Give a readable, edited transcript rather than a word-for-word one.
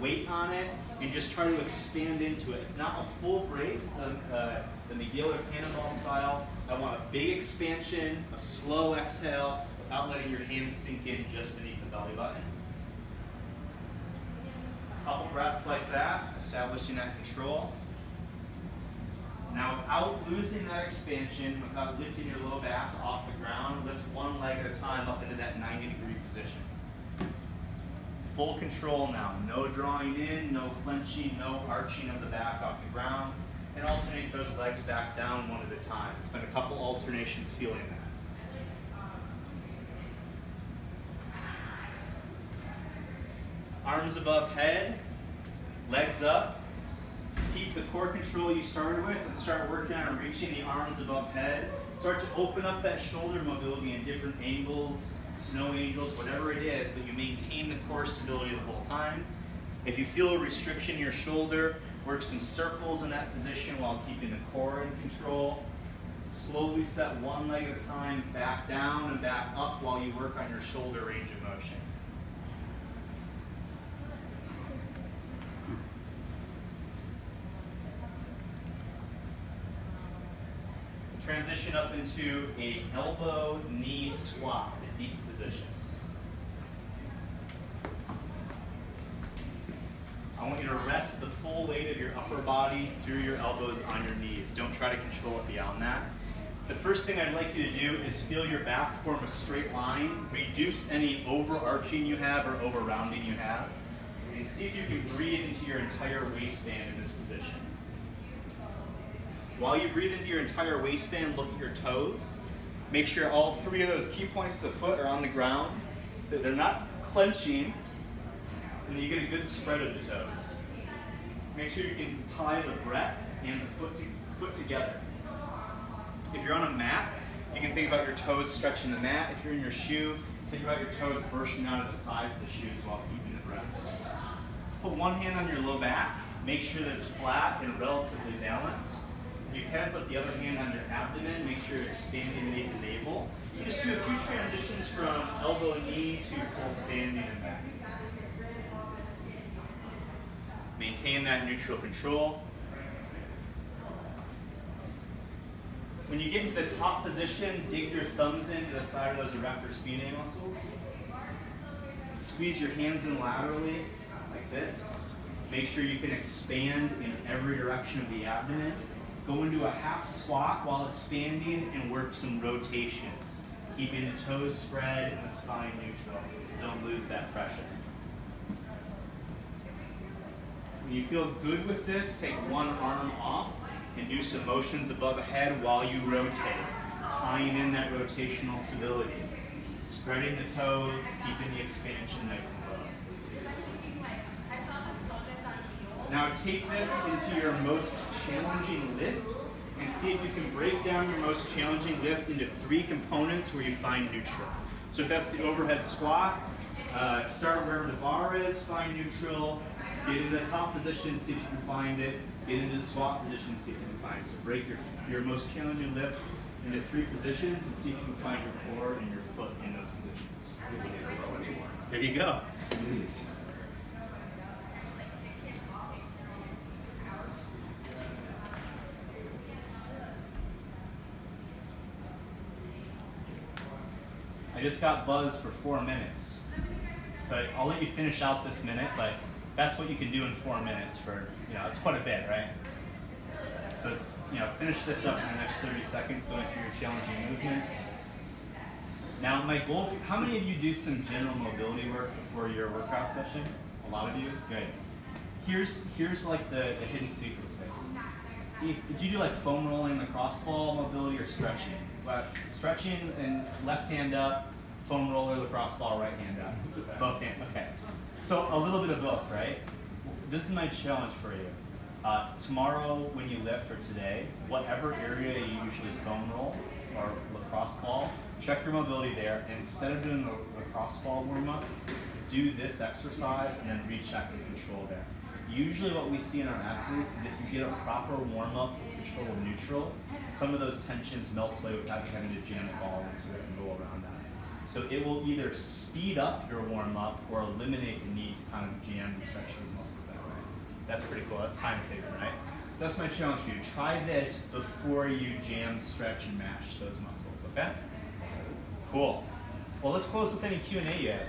weight on it and just try to expand into it. It's not a full brace, the McGill or cannonball style. I want a big expansion, a slow exhale, without letting your hands sink in just beneath the belly button. A couple breaths like that, establishing that control. Now, without losing that expansion, without lifting your low back off the ground, lift one leg at a time up into that 90-degree position. Full control now. No drawing in, no clenching, no arching of the back off the ground. And alternate those legs back down one at a time. Spend a couple alternations feeling that. Arms above head, legs up. Keep the core control you started with and start working on reaching the arms above head. Start to open up that shoulder mobility in different angles, snow angels, whatever it is, but you maintain the core stability the whole time. If you feel a restriction in your shoulder, work some circles in that position while keeping the core in control. Slowly set one leg at a time, back down and back up while you work on your shoulder range of motion. Transition up into a elbow knee squat, a deep position. I want you to rest the full weight of your upper body through your elbows on your knees. Don't try to control it beyond that. The first thing I'd like you to do is feel your back form a straight line, reduce any overarching you have or over rounding you have, and see if you can breathe into your entire waistband in this position. While you breathe into your entire waistband, look at your toes. Make sure all three of those key points of the foot are on the ground, that they're not clenching, and then you get a good spread of the toes. Make sure you can tie the breath and the foot together. If you're on a mat, you can think about your toes stretching the mat. If you're in your shoe, think about your toes bursting out of the sides of the shoes while keeping the breath. Put one hand on your low back. Make sure that it's flat and relatively balanced. You can put the other hand on your abdomen, make sure you're expanding beneath the navel. You just do a few transitions from elbow knee to full standing and back. Maintain that neutral control. When you get into the top position, dig your thumbs into the side of those erector spinae muscles. Squeeze your hands in laterally, like this. Make sure you can expand in every direction of the abdomen. Go into a half squat while expanding and work some rotations, keeping the toes spread and the spine neutral. Don't lose that pressure. When you feel good with this, take one arm off and do some motions above the head while you rotate, tying in that rotational stability. Spreading the toes, keeping the expansion nice and low. Now take this into your most challenging lift and see if you can break down your most challenging lift into three components where you find neutral. So if that's the overhead squat, start wherever the bar is, find neutral, get into the top position, see if you can find it, get into the squat position, see if you can find it. So break your most challenging lift into three positions and see if you can find your core and your foot in those positions. There you go. I just got buzzed for 4 minutes. So I'll let you finish out this minute, but that's what you can do in 4 minutes for, it's quite a bit, right? So it's, finish this up in the next 30 seconds going through your challenging movement. Now my goal, how many of you do some general mobility work before your workout session? A lot of you? Good. Here's like the hidden secret of this. Did you do like foam rolling, lacrosse ball mobility, or stretching? Stretching and left hand up, foam roller, lacrosse ball, right hand up. Both hands, okay. So a little bit of both, right? This is my challenge for you. Tomorrow when you lift, or today, whatever area you usually foam roll or lacrosse ball, check your mobility there. And instead of doing the lacrosse ball warm up, do this exercise and then recheck the control there. Usually what we see in our athletes is if you get a proper warm up with control neutral, some of those tensions melt away without having to jam the ball into it and go around that. So it will either speed up your warm up or eliminate the need to kind of jam and stretch those muscles that way. That's pretty cool. That's time saving, right? So that's my challenge for you. Try this before you jam, stretch, and mash those muscles, okay? Cool. Well, let's close with any Q&A you have.